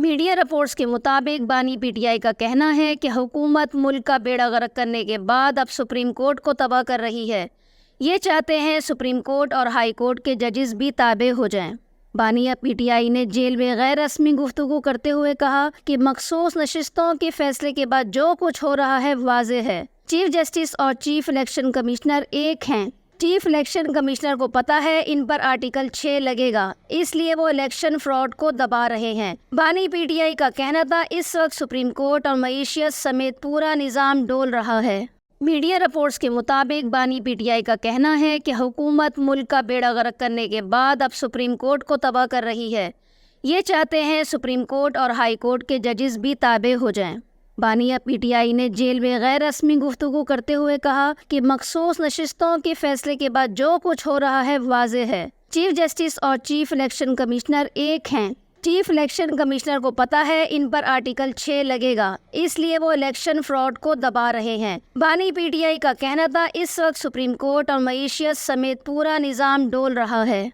Media reports کے مطابق بانی پی ٹی آئی کا کہنا ہے کہ حکومت ملک کا بیڑا غرق کرنے کے بعد اب سپریم کورٹ کو تباہ کر رہی ہے۔ یہ چاہتے ہیں سپریم کورٹ اور ہائی کورٹ کے ججز بھی تابع ہو جائیں۔ بانیہ پی ٹی آئی نے جیل میں غیر رسمی گفتگو کرتے ہوئے کہا کہ مخصوص نشستوں کے فیصلے کے بعد جو کچھ ہو رہا ہے واضح ہے۔ چیف جسٹس اور چیف الیکشن کمشنر ایک ہیں۔ چیف الیکشن کمشنر کو پتا ہے ان پر آرٹیکل 6 لگے گا، اس لیے وہ الیکشن فراڈ کو دبا رہے ہیں۔ بانی پی ٹی آئی کا کہنا تھا اس وقت سپریم کورٹ اور معیشت سمیت پورا نظام ڈول رہا ہے۔ میڈیا رپورٹس کے مطابق بانی پی ٹی آئی کا کہنا ہے کہ حکومت ملک کا بیڑا غرق کرنے کے بعد اب سپریم کورٹ کو تباہ کر رہی ہے۔ یہ چاہتے ہیں سپریم کورٹ اور ہائی کورٹ کے ججز بھی تابع ہو جائیں۔ بانیہ پی ٹی آئی نے جیل میں غیر رسمی گفتگو کرتے ہوئے کہا کہ مخصوص نشستوں کے فیصلے کے بعد جو کچھ ہو رہا ہے واضح ہے۔ چیف جسٹس اور چیف الیکشن کمشنر ایک ہیں۔ چیف الیکشن کمشنر کو پتا ہے ان پر آرٹیکل 6 لگے گا، اس لیے وہ الیکشن فراڈ کو دبا رہے ہیں۔ بانی پی ٹی آئی کا کہنا تھا اس وقت سپریم کورٹ اور معیشت سمیت پورا نظام ڈول رہا ہے۔